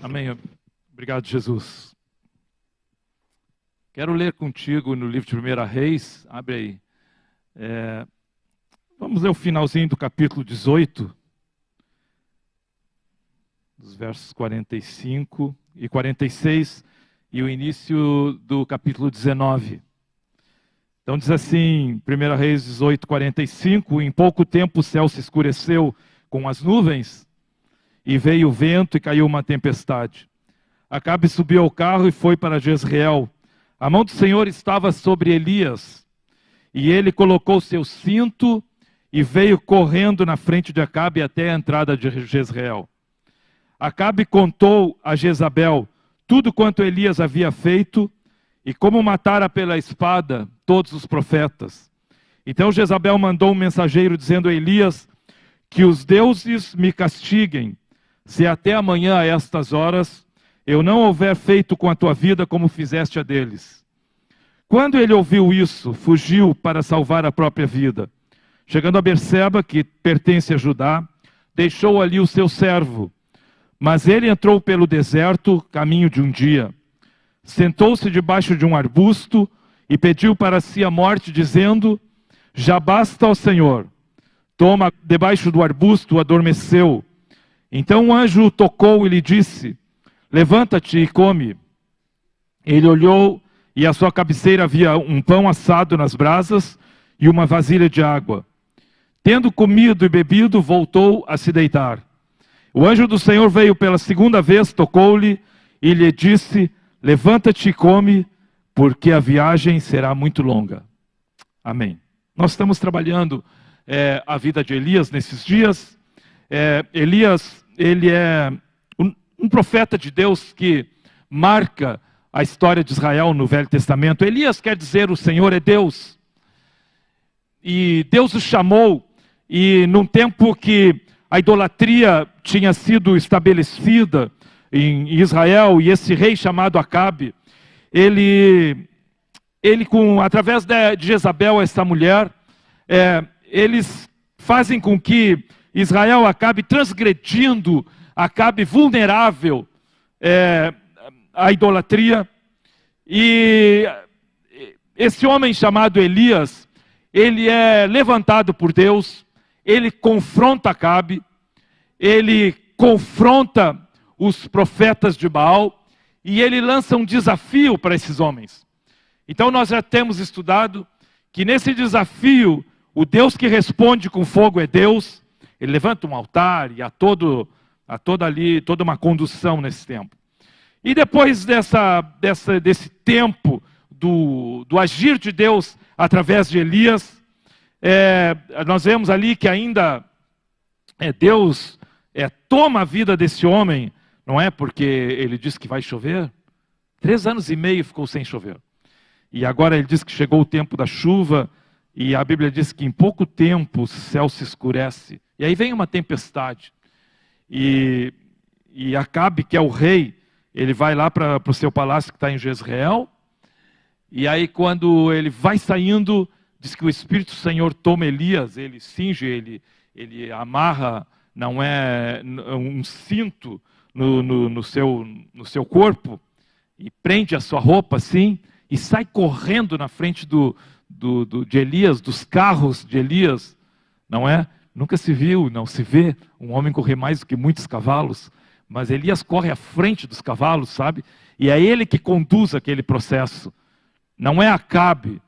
Amém. Obrigado, Jesus. Quero ler contigo no livro de 1 Reis. Abre aí. Vamos ler o finalzinho do capítulo 18, dos versos 45 e 46, e o início do capítulo 19. Então diz assim, 1 Reis 18, 45, em pouco tempo o céu se escureceu com as nuvens, e veio o vento e caiu uma tempestade. Acabe subiu ao carro e foi para Jezreel. A mão do Senhor estava sobre Elias, e ele colocou seu cinto e veio correndo na frente de Acabe até a entrada de Jezreel. Acabe contou a Jezabel tudo quanto Elias havia feito e como matara pela espada todos os profetas. Então Jezabel mandou um mensageiro dizendo a Elias que os deuses me castiguem, se até amanhã a estas horas eu não houver feito com a tua vida como fizeste a deles. Quando ele ouviu isso, fugiu para salvar a própria vida. Chegando a Berseba, que pertence a Judá, deixou ali o seu servo. Mas ele entrou pelo deserto, caminho de um dia. Sentou-se debaixo de um arbusto e pediu para si a morte, dizendo: já basta, ó Senhor. Toma debaixo do arbusto, adormeceu. Então um anjo o tocou e lhe disse: levanta-te e come. Ele olhou e à sua cabeceira havia um pão assado nas brasas e uma vasilha de água. Tendo comido e bebido, voltou a se deitar. O anjo do Senhor veio pela segunda vez, tocou-lhe e lhe disse: levanta-te e come, porque a viagem será muito longa. Amém. Nós estamos trabalhando a vida de Elias nesses dias. Elias, ele é um profeta de Deus que marca a história de Israel no Velho Testamento. Elias quer dizer: o Senhor é Deus. E Deus o chamou, e num tempo que a idolatria tinha sido estabelecida em Israel, e esse rei chamado Acabe, ele através de Jezabel, essa mulher, eles fazem com que Israel acabe transgredindo, acabe vulnerável à idolatria. E esse homem chamado Elias, ele é levantado por Deus, ele confronta Acabe, ele confronta os profetas de Baal, e ele lança um desafio para esses homens. Então nós já temos estudado que nesse desafio, o Deus que responde com fogo é Deus. Ele levanta um altar e há toda uma condução nesse tempo. E depois desse tempo do agir de Deus através de Elias, nós vemos ali que ainda Deus toma a vida desse homem, não é? Porque ele diz que vai chover. 3 anos e meio ficou sem chover. E agora ele diz que chegou o tempo da chuva, e a Bíblia diz que em pouco tempo o céu se escurece. E aí vem uma tempestade. E Acabe, que é o rei, ele vai lá para o seu palácio que está em Jezreel. E aí quando ele vai saindo, diz que o Espírito do Senhor toma Elias, ele cinge, ele amarra, não é um cinto no seu corpo, e prende a sua roupa assim, e sai correndo na frente de Elias, dos carros de Elias, não é? Nunca se viu, não se vê um homem correr mais do que muitos cavalos, mas Elias corre à frente dos cavalos, sabe? E é ele que conduz aquele processo. Não é Acabe,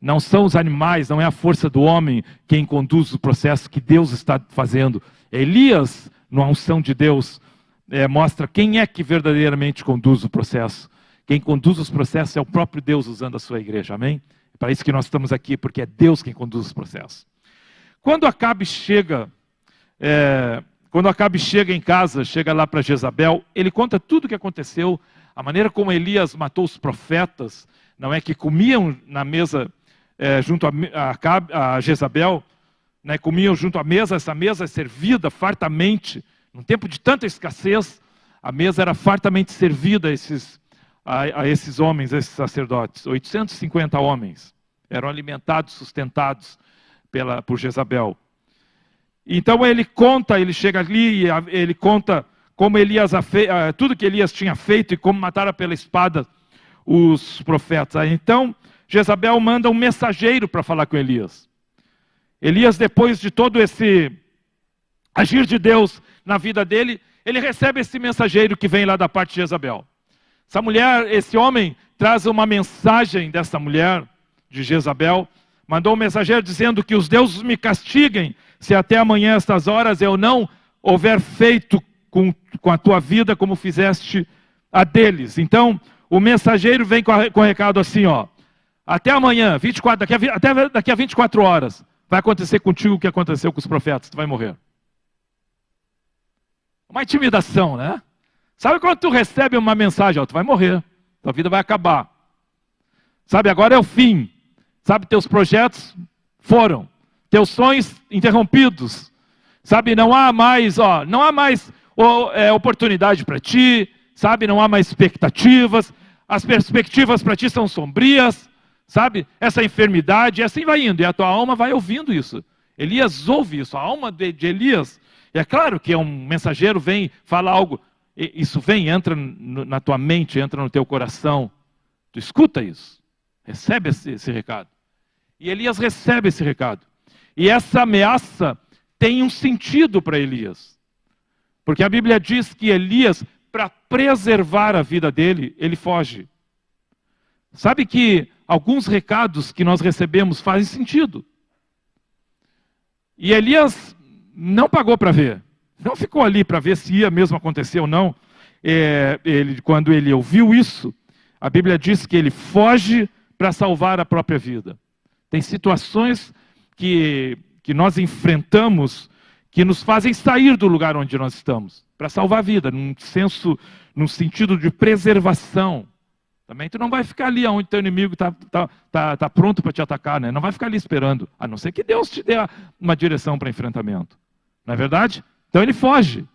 não são os animais, não é a força do homem quem conduz o processo que Deus está fazendo. Elias, na unção de Deus, mostra quem é que verdadeiramente conduz o processo. Quem conduz os processos é o próprio Deus usando a sua igreja, amém? É para isso que nós estamos aqui, porque é Deus quem conduz os processos. Quando Acabe chega em casa, chega lá para Jezabel, ele conta tudo o que aconteceu, a maneira como Elias matou os profetas, não é? Que comiam na mesa junto a Jezabel, né? Comiam junto à mesa, essa mesa é servida fartamente, num tempo de tanta escassez, a mesa era fartamente servida a esses homens, a esses sacerdotes. 850 homens eram alimentados, sustentados por Jezabel. Então ele chega ali e ele conta como tudo que Elias tinha feito e como mataram pela espada os profetas. Então, Jezabel manda um mensageiro para falar com Elias. Elias, depois de todo esse agir de Deus na vida dele, ele recebe esse mensageiro que vem lá da parte de Jezabel. Essa mulher, esse homem, traz uma mensagem dessa mulher, de Jezabel, mandou um mensageiro dizendo que os deuses me castiguem se até amanhã, estas horas, eu não houver feito com a tua vida como fizeste a deles. Então, o mensageiro vem com o recado assim, ó: até amanhã, até daqui a 24 horas, vai acontecer contigo o que aconteceu com os profetas, tu vai morrer. Uma intimidação, né? Sabe quando tu recebe uma mensagem, ó, tu vai morrer, tua vida vai acabar. Sabe, agora é o fim. Sabe, teus projetos foram, teus sonhos interrompidos. Sabe, não há mais oportunidade para ti. Sabe, não há mais expectativas. As perspectivas para ti são sombrias. Sabe, essa enfermidade, e assim vai indo. E a tua alma vai ouvindo isso. Elias ouve isso, a alma de Elias. E é claro que um mensageiro vem, fala algo. Isso vem, entra na tua mente, entra no teu coração. Tu escuta isso. Recebe esse recado. E Elias recebe esse recado. E essa ameaça tem um sentido para Elias. Porque a Bíblia diz que Elias, para preservar a vida dele, ele foge. Sabe que alguns recados que nós recebemos fazem sentido. E Elias não pagou para ver. Não ficou ali para ver se ia mesmo acontecer ou não. Quando ele ouviu isso, a Bíblia diz que ele foge para salvar a própria vida. Tem situações que nós enfrentamos que nos fazem sair do lugar onde nós estamos, para salvar a vida, num sentido de preservação. Também tu não vai ficar ali onde teu inimigo tá pronto para te atacar, né? Não vai ficar ali esperando, a não ser que Deus te dê uma direção para enfrentamento. Não é verdade? Então ele foge.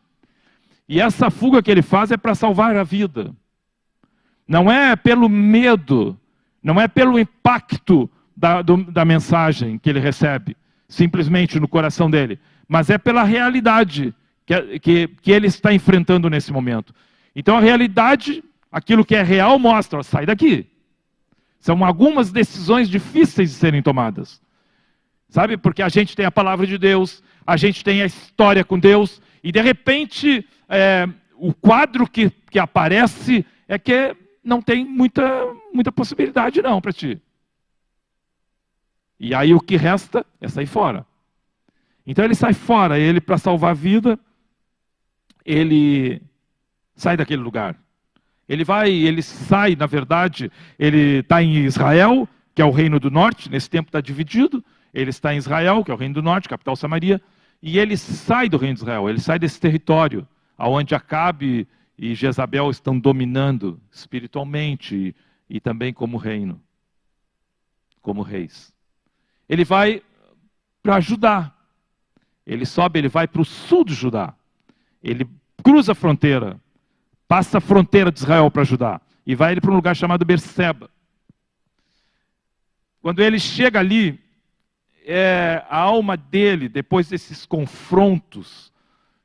E essa fuga que ele faz é para salvar a vida. Não é pelo medo, não é pelo impacto da mensagem que ele recebe, simplesmente no coração dele, mas é pela realidade que ele está enfrentando nesse momento. Então a realidade, aquilo que é real, mostra, ó, sai daqui. São algumas decisões difíceis de serem tomadas. Sabe, porque a gente tem a palavra de Deus, a gente tem a história com Deus, e de repente o quadro que aparece é que não tem muita possibilidade não para ti. E aí o que resta é sair fora. Então ele sai fora, ele para salvar a vida, ele sai daquele lugar. Ele sai, na verdade, ele está em Israel, que é o reino do norte, nesse tempo está dividido, ele está em Israel, que é o reino do norte, capital Samaria, e ele sai do reino de Israel, ele sai desse território, onde Acabe e Jezabel estão dominando espiritualmente e também como reino, como reis. Ele vai para Judá. Ele sobe, ele vai para o sul de Judá. Ele cruza a fronteira, passa a fronteira de Israel para Judá e vai para um lugar chamado Berseba. Quando ele chega ali, a alma dele, depois desses confrontos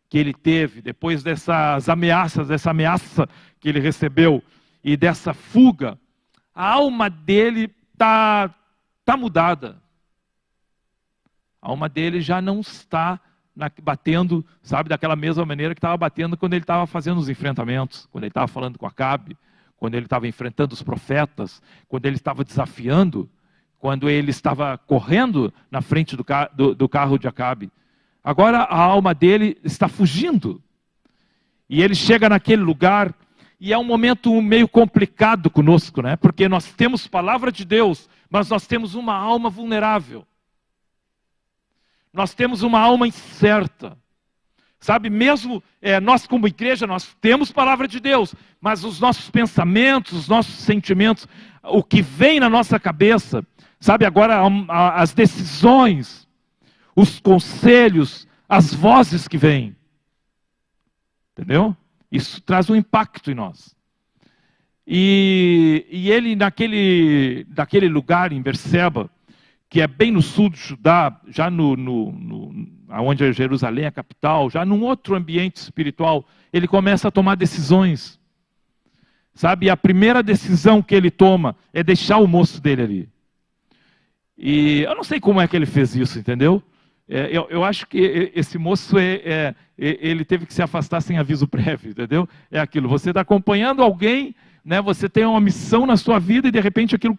que ele teve, depois dessas ameaças, dessa ameaça que ele recebeu e dessa fuga, a alma dele tá mudada. A alma dele já não está batendo, sabe, daquela mesma maneira que estava batendo quando ele estava fazendo os enfrentamentos, quando ele estava falando com Acabe, quando ele estava enfrentando os profetas, quando ele estava desafiando, quando ele estava correndo na frente do carro de Acabe. Agora a alma dele está fugindo. E ele chega naquele lugar, e é um momento meio complicado conosco, né? Porque nós temos palavra de Deus, mas nós temos uma alma vulnerável. Nós temos uma alma incerta. Sabe, mesmo nós como igreja, nós temos palavra de Deus, mas os nossos pensamentos, os nossos sentimentos, o que vem na nossa cabeça, sabe, agora as decisões, os conselhos, as vozes que vêm. Entendeu? Isso traz um impacto em nós. E ele naquele lugar em Berseba, que é bem no sul de Judá, já onde é Jerusalém, a capital, já num outro ambiente espiritual, ele começa a tomar decisões. Sabe, a primeira decisão que ele toma é deixar o moço dele ali. E eu não sei como é que ele fez isso, entendeu? Eu acho que esse moço, ele teve que se afastar sem aviso prévio, entendeu? É aquilo, você está acompanhando alguém, né, você tem uma missão na sua vida e de repente aquilo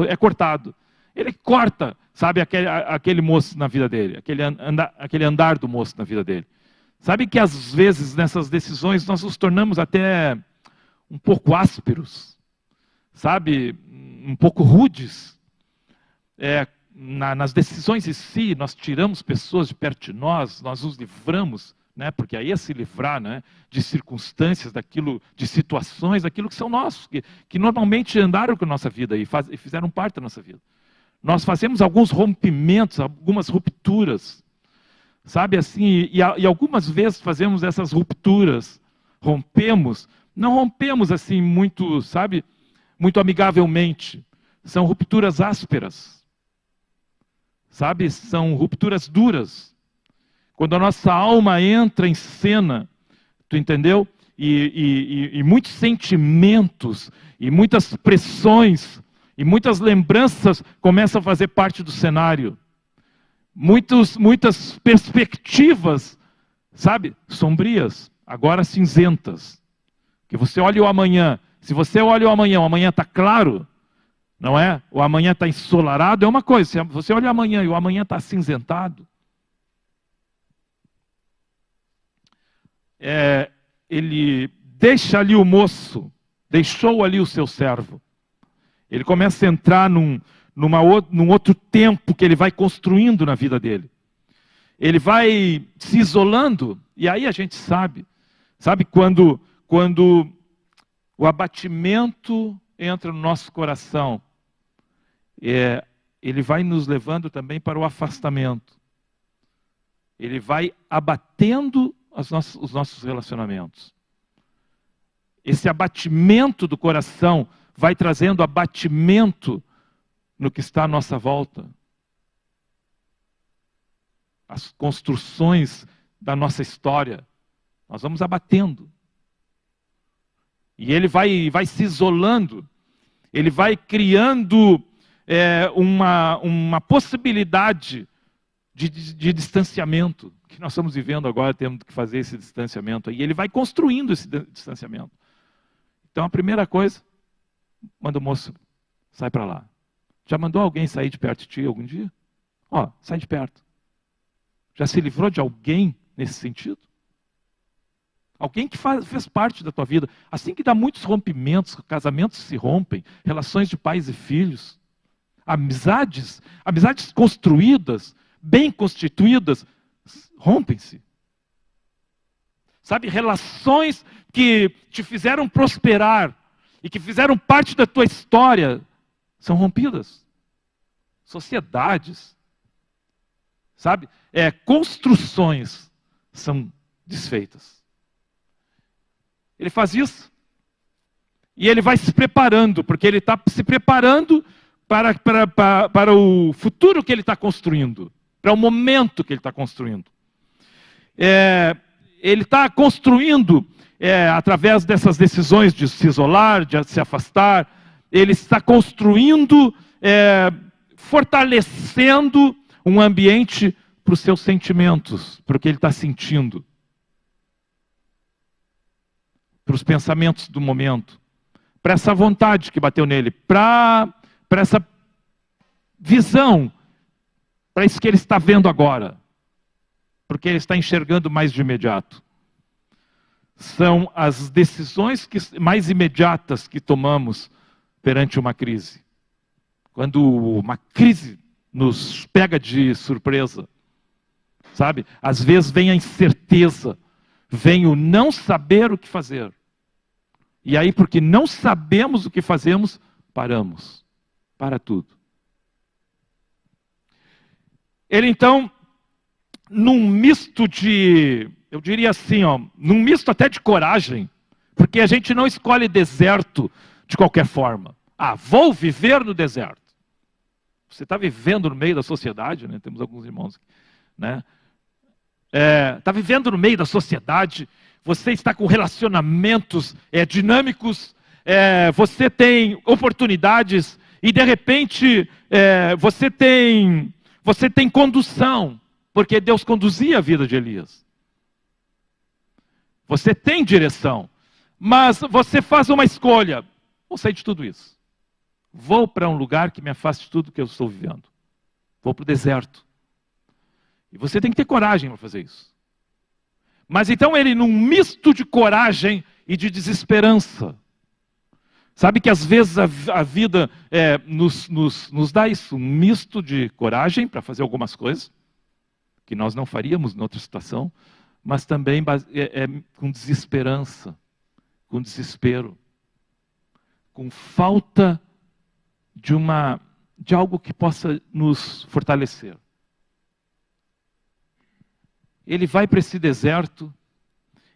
é cortado. Ele corta, sabe, aquele moço na vida dele, aquele andar do moço na vida dele. Sabe que às vezes nessas decisões nós nos tornamos até um pouco ásperos, sabe, um pouco rudes. Nas decisões em si, nós tiramos pessoas de perto de nós nos livramos, né, porque aí é se livrar, né, de circunstâncias, de situações, daquilo que são nossos, que normalmente andaram com a nossa vida e fizeram parte da nossa vida. Nós fazemos alguns rompimentos, algumas rupturas, sabe assim, e algumas vezes fazemos essas rupturas, não rompemos assim muito, sabe, muito amigavelmente, são rupturas ásperas, sabe, são rupturas duras, quando a nossa alma entra em cena, tu entendeu? E muitos sentimentos, e muitas pressões, e muitas lembranças começam a fazer parte do cenário. Muitas perspectivas, sabe, sombrias, agora cinzentas. Que você olha o amanhã, se você olha o amanhã está claro, não é? O amanhã está ensolarado, é uma coisa. Se você olha o amanhã e o amanhã está acinzentado, ele deixa ali o moço, deixou ali o seu servo. Ele começa a entrar num outro tempo que ele vai construindo na vida dele. Ele vai se isolando, e aí a gente sabe quando o abatimento entra no nosso coração, ele vai nos levando também para o afastamento. Ele vai abatendo os nossos relacionamentos. Esse abatimento do coração vai trazendo abatimento no que está à nossa volta. As construções da nossa história, nós vamos abatendo. E ele vai se isolando, ele vai criando uma possibilidade de distanciamento, que nós estamos vivendo agora, temos que fazer esse distanciamento. E ele vai construindo esse distanciamento. Então a primeira coisa, manda o moço, sai para lá. Já mandou alguém sair de perto de ti algum dia? Sai de perto. Já se livrou de alguém nesse sentido? Alguém que fez parte da tua vida. Assim que dá muitos rompimentos, casamentos se rompem, relações de pais e filhos, amizades construídas, bem constituídas, rompem-se. Sabe, relações que te fizeram prosperar e que fizeram parte da tua história são rompidas. Sociedades, sabe, construções são desfeitas. Ele faz isso e ele vai se preparando, porque ele está se preparando para o futuro que ele está construindo, para o momento que ele está construindo. Ele está construindo, através dessas decisões de se isolar, de se afastar, ele está construindo, fortalecendo um ambiente para os seus sentimentos, para o que ele está sentindo, para os pensamentos do momento, para essa vontade que bateu nele, para essa visão, para isso que ele está vendo agora, porque ele está enxergando mais de imediato. São as decisões mais imediatas que tomamos perante uma crise. Quando uma crise nos pega de surpresa, sabe? Às vezes vem a incerteza, vem o não saber o que fazer. E aí, porque não sabemos o que fazemos, paramos. Para tudo. Ele então, num misto eu diria assim, num misto até de coragem, porque a gente não escolhe deserto de qualquer forma. Vou viver no deserto. Você está vivendo no meio da sociedade, né? Temos alguns irmãos, né? está vivendo no meio da sociedade, você está com relacionamentos dinâmicos, você tem oportunidades e de repente você tem condução, porque Deus conduzia a vida de Elias. Você tem direção, mas você faz uma escolha. Vou sair de tudo isso. Vou para um lugar que me afaste de tudo que eu estou vivendo. Vou para o deserto. E você tem que ter coragem para fazer isso. Mas então ele, num misto de coragem e de desesperança. Sabe que às vezes a vida nos dá isso, um misto de coragem para fazer algumas coisas, que nós não faríamos em outra situação, mas também com desesperança, com desespero, com falta de algo que possa nos fortalecer. Ele vai para esse deserto,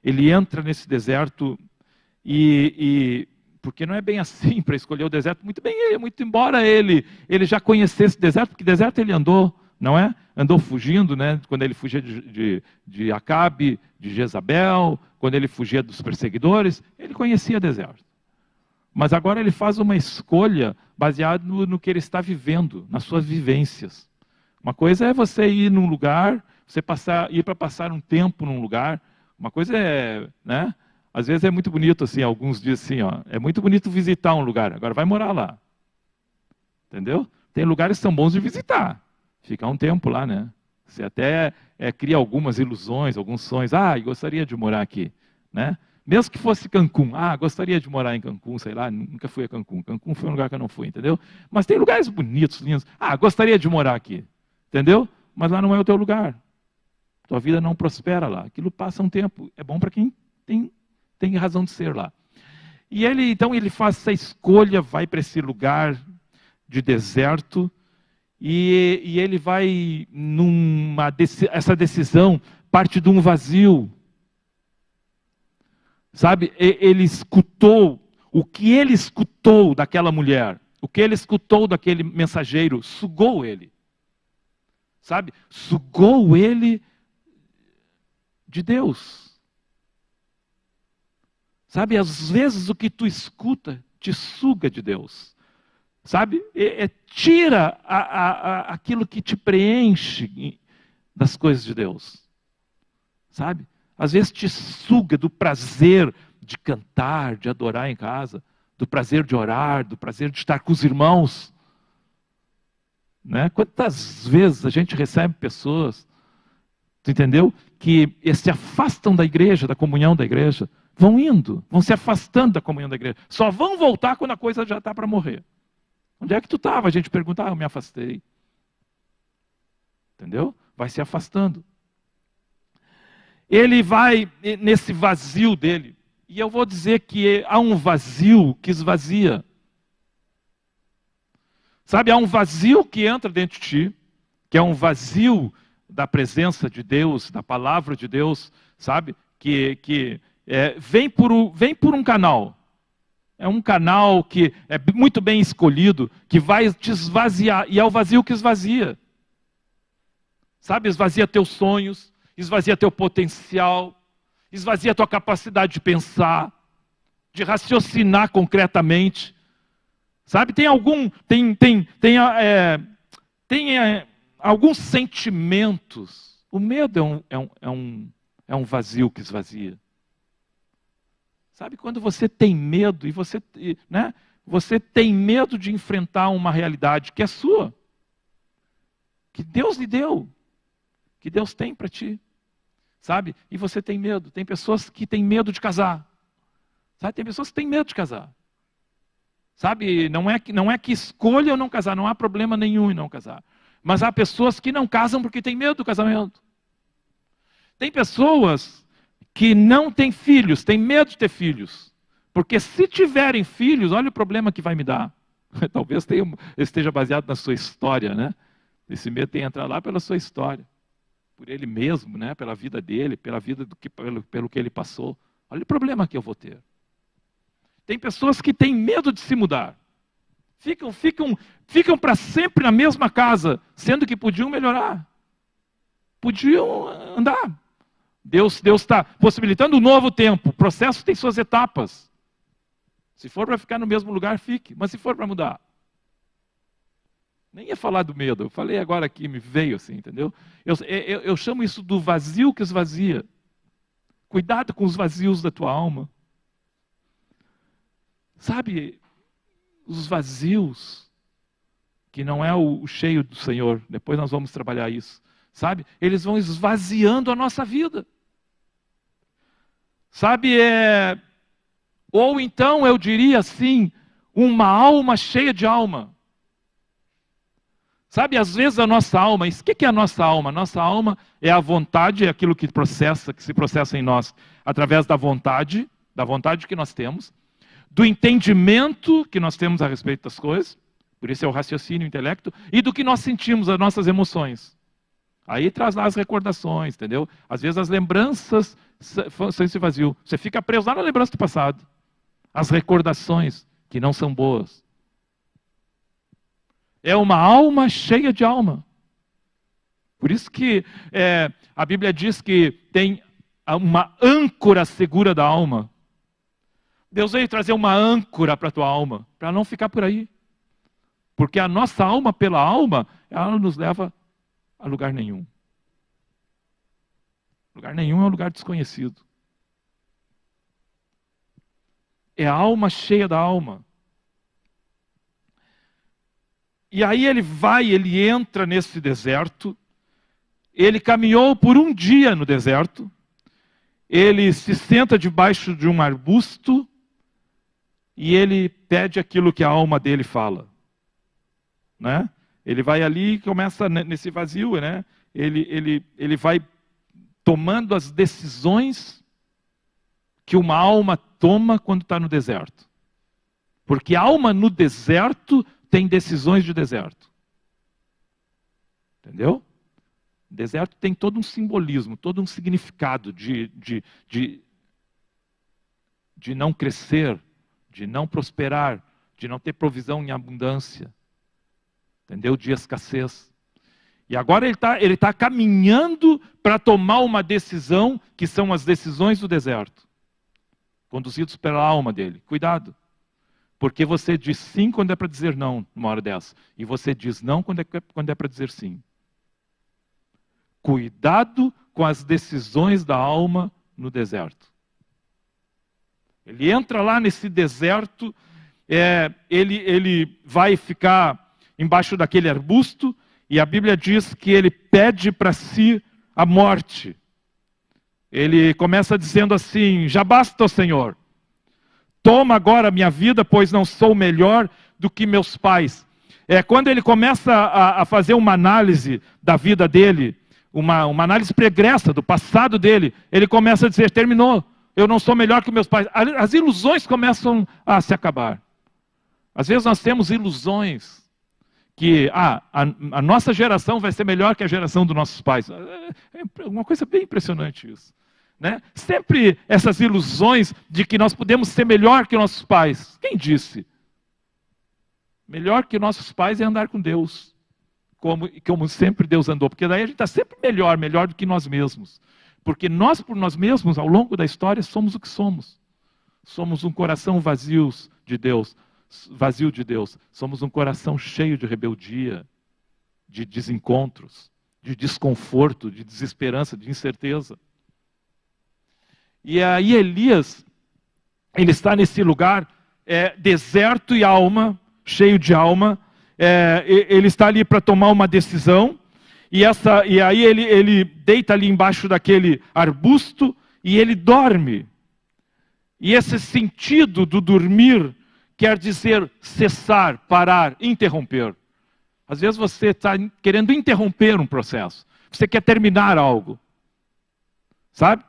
ele entra nesse deserto porque não é bem assim para escolher o deserto, muito embora ele já conhecesse o deserto, porque deserto ele andou, não é? Andou fugindo, né? Quando ele fugia de Acabe, de Jezabel, quando ele fugia dos perseguidores, ele conhecia o deserto. Mas agora ele faz uma escolha baseada no que ele está vivendo, nas suas vivências. Uma coisa é você ir num lugar, ir para passar um tempo num lugar. Uma coisa né? Às vezes é muito bonito assim, alguns dizem assim, é muito bonito visitar um lugar, agora vai morar lá. Entendeu? Tem lugares que são bons de visitar. Ficar um tempo lá, né? Você até cria algumas ilusões, alguns sonhos. Eu gostaria de morar aqui, né? Mesmo que fosse Cancún. Gostaria de morar em Cancún, sei lá, nunca fui a Cancún. Cancún foi um lugar que eu não fui, entendeu? Mas tem lugares bonitos, lindos. Gostaria de morar aqui, entendeu? Mas lá não é o teu lugar. Tua vida não prospera lá. Aquilo passa um tempo. É bom para quem tem razão de ser lá. E então ele faz essa escolha, vai para esse lugar de deserto, e ele vai essa decisão parte de um vazio. Sabe, ele escutou, o que ele escutou daquela mulher, o que ele escutou daquele mensageiro, sugou ele. Sabe, sugou ele de Deus. Sabe, às vezes o que tu escuta te suga de Deus. Sabe, tira aquilo que te preenche das coisas de Deus. Sabe? Às vezes te suga do prazer de cantar, de adorar em casa, do prazer de orar, do prazer de estar com os irmãos. Né? Quantas vezes a gente recebe pessoas, tu entendeu? Que se afastam da igreja, da comunhão da igreja, vão se afastando da comunhão da igreja. Só vão voltar quando a coisa já está para morrer. Onde é que tu estava? A gente pergunta, eu me afastei. Entendeu? Vai se afastando. Ele vai nesse vazio dele. E eu vou dizer que há um vazio que esvazia. Sabe, há um vazio que entra dentro de ti, que é um vazio da presença de Deus, da palavra de Deus, sabe? Que vem por um canal. É um canal que é muito bem escolhido, que vai te esvaziar. E é o vazio que esvazia. Sabe, esvazia teus sonhos, esvazia teu potencial, esvazia tua capacidade de pensar, de raciocinar concretamente. Sabe, tem alguns sentimentos. O medo é um vazio que esvazia. Sabe, quando você tem medo, e você tem medo de enfrentar uma realidade que é sua, que Deus lhe deu, que Deus tem para ti, sabe? E você tem medo. Tem pessoas que têm medo de casar, sabe? Tem pessoas que têm medo de casar, sabe? Não é que escolha ou não casar, não há problema nenhum em não casar. Mas há pessoas que não casam porque têm medo do casamento. Tem pessoas que não têm filhos, têm medo de ter filhos. Porque se tiverem filhos, olha o problema que vai me dar. Talvez esteja baseado na sua história, né? Esse medo tem que entrar lá pela sua história. Por ele mesmo, né? Pela vida dele, pelo que ele passou. Olha o problema que eu vou ter. Tem pessoas que têm medo de se mudar. Ficam para sempre na mesma casa, sendo que podiam melhorar. Podiam andar. Deus está possibilitando um novo tempo. O processo tem suas etapas. Se for para ficar no mesmo lugar, fique. Mas se for para mudar. Nem ia falar do medo. Eu falei agora aqui, me veio assim, entendeu? Eu chamo isso do vazio que esvazia. Cuidado com os vazios da tua alma. Sabe, os vazios, que não é o cheio do Senhor. Depois nós vamos trabalhar isso. Sabe, eles vão esvaziando a nossa vida. Sabe, ou então eu diria assim, uma alma cheia de alma. Sabe, às vezes a nossa alma, o que é a nossa alma? A nossa alma é a vontade, é aquilo que se processa em nós, através da vontade que nós temos, do entendimento que nós temos a respeito das coisas, por isso é o raciocínio, o intelecto, e do que nós sentimos, as nossas emoções. Aí traz lá as recordações, entendeu? Às vezes as lembranças são esse vazio. Você fica preso lá na lembrança do passado. As recordações, que não são boas. É uma alma cheia de alma. Por isso que a Bíblia diz que tem uma âncora segura da alma. Deus veio trazer uma âncora para a tua alma, para não ficar por aí. Porque a nossa alma, pela alma, ela não nos leva a lugar nenhum. Lugar nenhum é um lugar desconhecido. É a alma cheia da alma. E aí ele entra nesse deserto. Ele caminhou por um dia no deserto. Ele se senta debaixo de um arbusto. E ele pede aquilo que a alma dele fala. Né? Ele vai ali e começa nesse vazio, né? Ele vai tomando as decisões que uma alma toma quando está no deserto. Porque a alma no deserto tem decisões de deserto. Entendeu? O deserto tem todo um simbolismo, todo um significado de não crescer, de não prosperar, de não ter provisão em abundância. Entendeu? De escassez. E agora ele tá caminhando para tomar uma decisão, que são as decisões do deserto. Conduzidos pela alma dele. Cuidado. Porque você diz sim quando é para dizer não, numa hora dessa. E você diz não quando é para dizer sim. Cuidado com as decisões da alma no deserto. Ele entra lá nesse deserto, ele vai ficar embaixo daquele arbusto, e a Bíblia diz que ele pede para si a morte. Ele começa dizendo assim: já basta, Senhor. Toma agora a minha vida, pois não sou melhor do que meus pais. Quando ele começa a fazer uma análise da vida dele, uma análise pregressa do passado dele, ele começa a dizer: terminou, eu não sou melhor que meus pais. As ilusões começam a se acabar. Às vezes nós temos ilusões que a nossa geração vai ser melhor que a geração dos nossos pais. É uma coisa bem impressionante isso. Né? Sempre essas ilusões de que nós podemos ser melhor que nossos pais. Quem disse? Melhor que nossos pais é andar com Deus. Como sempre Deus andou. Porque daí a gente está sempre melhor do que nós mesmos. Porque nós, por nós mesmos, ao longo da história, somos o que somos. Somos um coração vazio de Deus. Somos um coração cheio de rebeldia, de desencontros, de desconforto, de desesperança, de incerteza. E aí Elias, ele está nesse lugar, deserto e alma, cheio de alma. Ele está ali para tomar uma decisão. E aí ele deita ali embaixo daquele arbusto e ele dorme. E esse sentido do dormir quer dizer cessar, parar, interromper. Às vezes você está querendo interromper um processo. Você quer terminar algo. Sabe?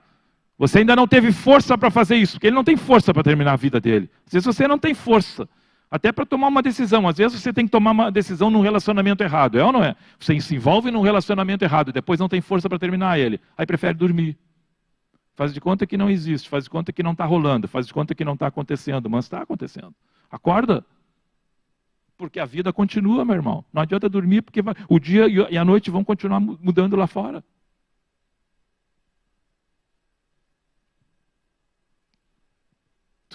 Você ainda não teve força para fazer isso, porque ele não tem força para terminar a vida dele. Às vezes você não tem força, até para tomar uma decisão. Às vezes você tem que tomar uma decisão num relacionamento errado, é ou não é? Você se envolve num relacionamento errado, depois não tem força para terminar ele. Aí prefere dormir. Faz de conta que não existe, faz de conta que não está rolando, faz de conta que não está acontecendo, mas está acontecendo. Acorda. Porque a vida continua, meu irmão. Não adianta dormir, porque o dia e a noite vão continuar mudando lá fora.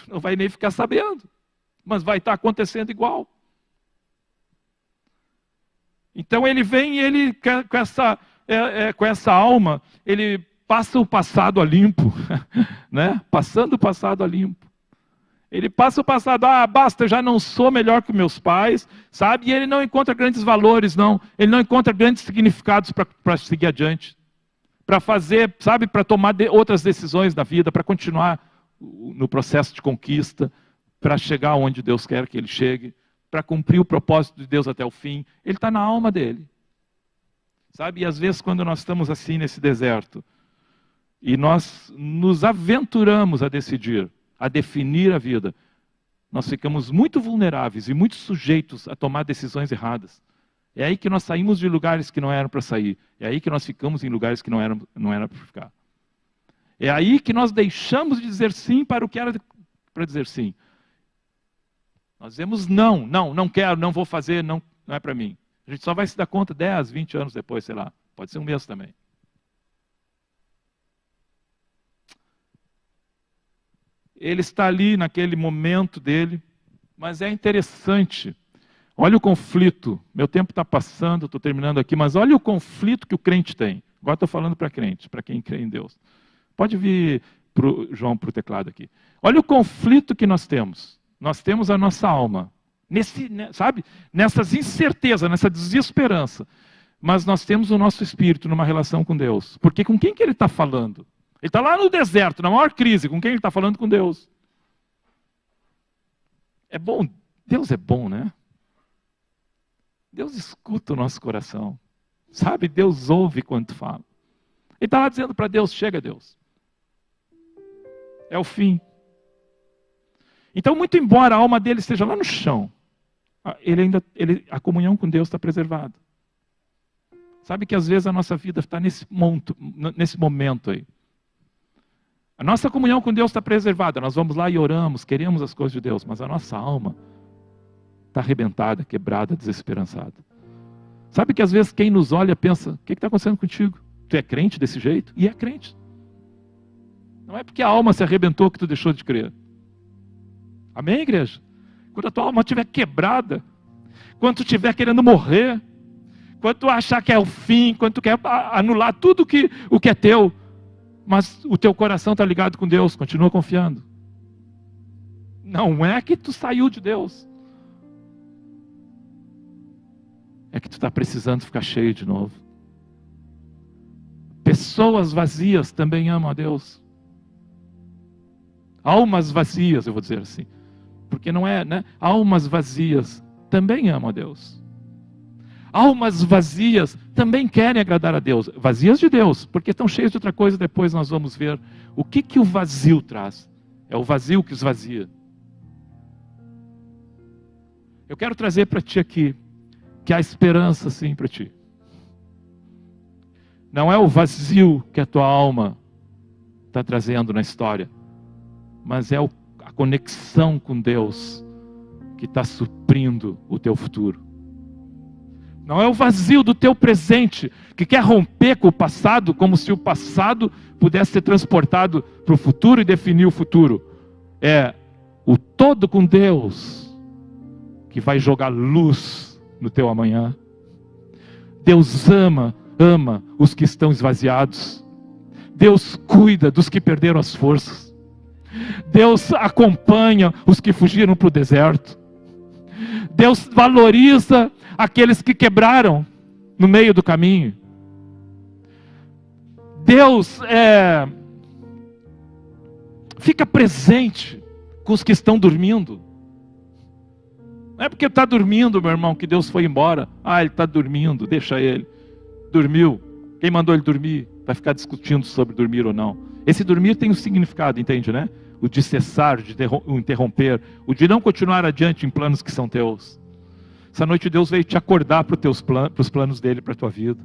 Tu não vai nem ficar sabendo, mas vai estar acontecendo igual. Então ele vem e ele, com essa alma, ele passa o passado a limpo, né? Passando o passado a limpo. Ele passa o passado, basta, eu já não sou melhor que meus pais, sabe? E ele não encontra grandes valores, não. Ele não encontra grandes significados para seguir adiante. Para fazer, sabe? Para tomar outras decisões na vida, para continuar no processo de conquista, para chegar onde Deus quer que ele chegue, para cumprir o propósito de Deus até o fim. Ele está na alma dele. Sabe? E às vezes quando nós estamos assim nesse deserto, e nós nos aventuramos a decidir, a definir a vida, nós ficamos muito vulneráveis e muito sujeitos a tomar decisões erradas. É aí que nós saímos de lugares que não eram para sair. É aí que nós ficamos em lugares que não eram para ficar. É aí que nós deixamos de dizer sim para o que era para dizer sim. Nós dizemos não quero, não vou fazer, não é para mim. A gente só vai se dar conta 10, 20 anos depois, sei lá. Pode ser um mês também. Ele está ali naquele momento dele, mas é interessante. Olha o conflito. Meu tempo está passando, estou terminando aqui, mas olha o conflito que o crente tem. Agora estou falando para crente, para quem crê em Deus. Pode vir, João, para o teclado aqui. Olha o conflito que nós temos. Nós temos a nossa alma, sabe? Nessas incertezas, nessa desesperança. Mas nós temos o nosso espírito numa relação com Deus. Porque com quem que ele está falando? Ele está lá no deserto, na maior crise. Com quem ele está falando? Com Deus. É bom. Deus é bom, né? Deus escuta o nosso coração. Sabe? Deus ouve quando fala. Ele está lá dizendo para Deus, chega Deus. É o fim. Então, muito embora a alma dele esteja lá no chão, a comunhão com Deus está preservada. Sabe que às vezes a nossa vida está nesse momento aí. A nossa comunhão com Deus está preservada. Nós vamos lá e oramos, queremos as coisas de Deus, mas a nossa alma está arrebentada, quebrada, desesperançada. Sabe que às vezes quem nos olha pensa, o que está acontecendo contigo? Tu é crente desse jeito? E é crente. Não é porque a alma se arrebentou que tu deixou de crer. Amém, igreja? Quando a tua alma estiver quebrada, quando tu estiver querendo morrer, quando tu achar que é o fim, quando tu quer anular tudo o que é teu, mas o teu coração está ligado com Deus, continua confiando. Não é que tu saiu de Deus. É que tu está precisando ficar cheio de novo. Pessoas vazias também amam a Deus. Almas vazias, eu vou dizer assim. Porque não é, né? Almas vazias também amam a Deus. Almas vazias também querem agradar a Deus. Vazias de Deus, porque estão cheias de outra coisa. Depois nós vamos ver o que o vazio traz. É o vazio que esvazia. Eu quero trazer para ti aqui que há esperança sim para ti. Não é o vazio que a tua alma está trazendo na história, mas é a conexão com Deus que está suprindo o teu futuro. Não é o vazio do teu presente que quer romper com o passado, como se o passado pudesse ser transportado para o futuro e definir o futuro. É o todo com Deus que vai jogar luz no teu amanhã. Deus ama os que estão esvaziados. Deus cuida dos que perderam as forças. Deus acompanha os que fugiram para o deserto. Deus valoriza aqueles que quebraram no meio do caminho. Deus fica presente com os que estão dormindo. Não é porque está dormindo, meu irmão, que Deus foi embora. Ele está dormindo, deixa ele. Dormiu. Quem mandou ele dormir? Vai ficar discutindo sobre dormir ou não. Esse dormir tem um significado, entende, né? O de cessar, o interromper, o de não continuar adiante em planos que são teus. Essa noite Deus veio te acordar para os planos dele, para a tua vida.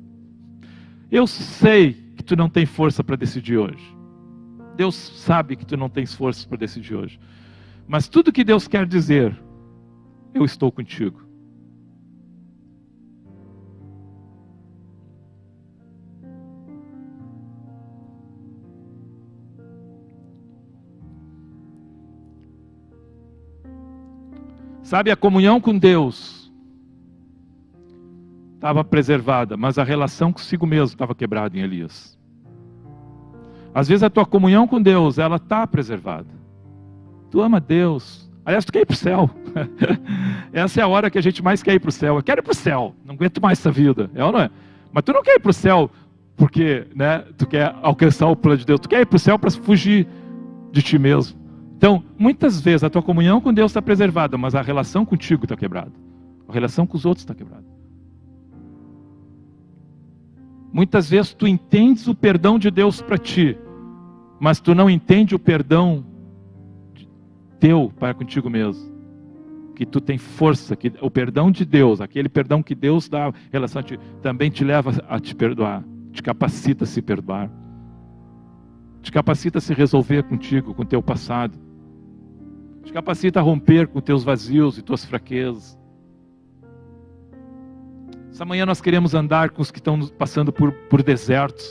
Eu sei que tu não tem força para decidir hoje. Deus sabe que tu não tens forças para decidir hoje. Mas tudo que Deus quer dizer, eu estou contigo. Sabe, a comunhão com Deus estava preservada, mas a relação consigo mesmo estava quebrada em Elias. Às vezes a tua comunhão com Deus, ela está preservada. Tu ama Deus. Aliás, tu quer ir para o céu. Essa é a hora que a gente mais quer ir para o céu. Eu quero ir para o céu. Não aguento mais essa vida. É ou não é? Mas tu não quer ir para o céu porque, né, tu quer alcançar o plano de Deus. Tu quer ir para o céu para fugir de ti mesmo. Então, muitas vezes a tua comunhão com Deus está preservada, mas a relação contigo está quebrada. A relação com os outros está quebrada. Muitas vezes tu entendes o perdão de Deus para ti, mas tu não entende o perdão teu para contigo mesmo. Que tu tem força, que o perdão de Deus, aquele perdão que Deus dá em relação a ti, também te leva a te perdoar, te capacita a se perdoar, te capacita a se resolver contigo, com o teu passado, te capacita a romper com teus vazios e tuas fraquezas. Essa manhã nós queremos andar com os que estão passando por desertos.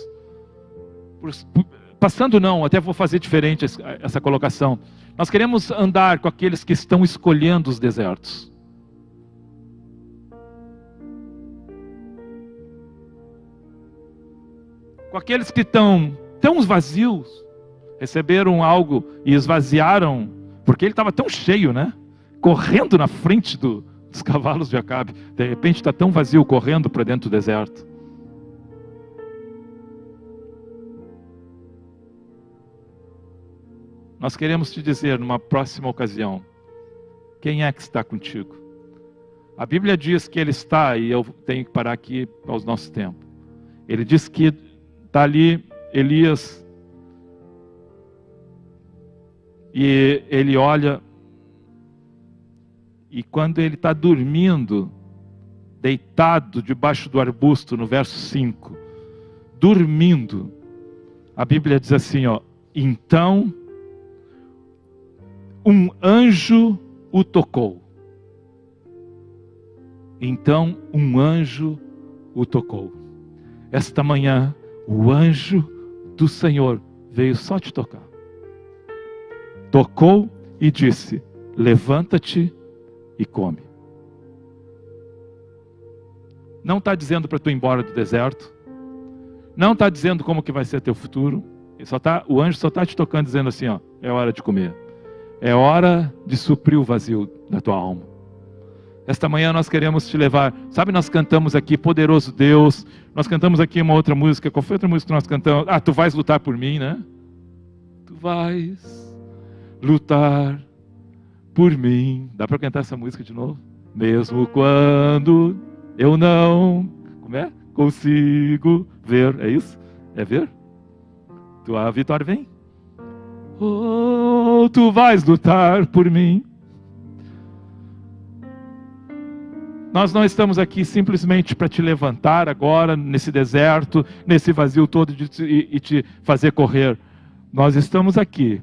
Passando não, até vou fazer diferente essa colocação. Nós queremos andar com aqueles que estão escolhendo os desertos. Com aqueles que estão tão vazios, receberam algo e esvaziaram, porque ele estava tão cheio, né? Correndo na frente dos cavalos de Acabe. De repente está tão vazio, correndo para dentro do deserto. Nós queremos te dizer numa próxima ocasião, quem é que está contigo? A Bíblia diz que ele está, e eu tenho que parar aqui aos nossos tempos. Ele diz que está ali Elias, e ele olha, e quando ele está dormindo, deitado debaixo do arbusto, no verso 5, dormindo, a Bíblia diz assim, ó, então um anjo o tocou. Então um anjo o tocou. Esta manhã, o anjo do Senhor veio só te tocar. Tocou e disse, levanta-te e come. Não está dizendo para tu ir embora do deserto. Não está dizendo como que vai ser teu futuro. O anjo só está te tocando dizendo assim, ó, é hora de comer. É hora de suprir o vazio da tua alma. Esta manhã nós queremos te levar. Sabe, nós cantamos aqui, Poderoso Deus. Nós cantamos aqui uma outra música. Qual foi a outra música que nós cantamos? Ah, Tu vais lutar por mim, né? Tu vais lutar por mim. Dá para cantar essa música de novo? Mesmo quando eu não, como é? Consigo ver. É isso? É ver? Tua vitória vem. Oh, tu vais lutar por mim. Nós não estamos aqui simplesmente para te levantar agora, nesse deserto, nesse vazio todo e te fazer correr. Nós estamos aqui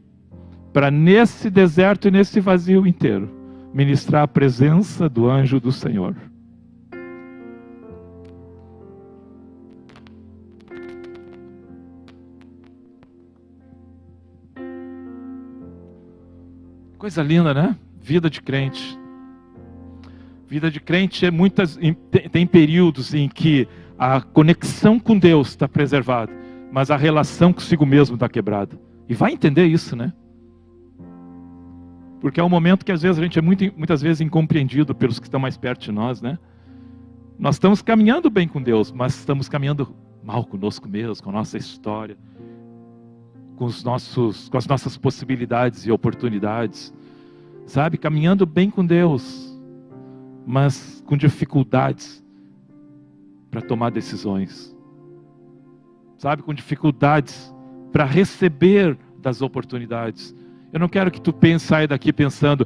para, nesse deserto e nesse vazio inteiro, ministrar a presença do anjo do Senhor. Coisa linda, né? Vida de crente. Vida de crente tem períodos em que a conexão com Deus está preservada, mas a relação consigo mesmo está quebrada. E vai entender isso, né? Porque é um momento que às vezes a gente é muitas vezes incompreendido pelos que estão mais perto de nós, né? Nós estamos caminhando bem com Deus, mas estamos caminhando mal conosco mesmo, com a nossa história, com as nossas possibilidades e oportunidades, sabe? Caminhando bem com Deus, mas com dificuldades para tomar decisões, sabe? Com dificuldades para receber das oportunidades. Eu não quero que tu saia daqui pensando,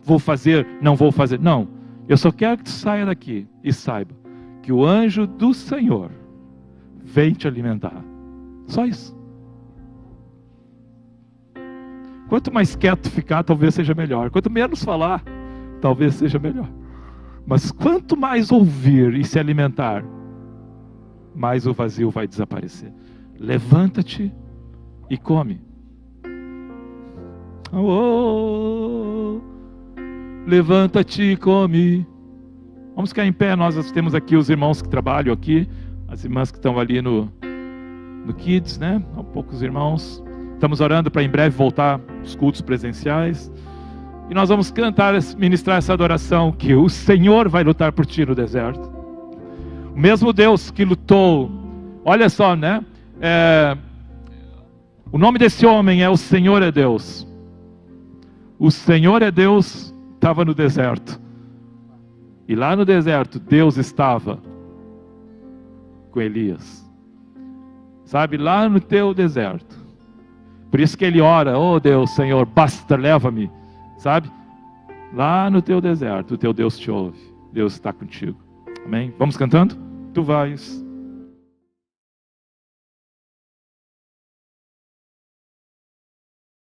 vou fazer, não vou fazer. Não, eu só quero que tu saia daqui e saiba que o anjo do Senhor vem te alimentar. Só isso. Quanto mais quieto ficar, talvez seja melhor. Quanto menos falar, talvez seja melhor. Mas quanto mais ouvir e se alimentar, mais o vazio vai desaparecer. Levanta-te e come. Oh, levanta-te e come. Vamos ficar em pé, nós temos aqui os irmãos que trabalham aqui, as irmãs que estão ali no Kids, né? Há poucos irmãos. Estamos orando para em breve voltar os cultos presenciais. E nós vamos cantar, ministrar essa adoração, que o Senhor vai lutar por ti no deserto. O mesmo Deus que lutou, olha só, né? O nome desse homem é o Senhor é Deus. O Senhor é Deus, estava no deserto. E lá no deserto, Deus estava com Elias. Sabe, lá no teu deserto. Por isso que ele ora, oh Deus, Senhor, basta, leva-me. Sabe? Lá no teu deserto, o teu Deus te ouve. Deus está contigo. Amém? Vamos cantando? Tu vais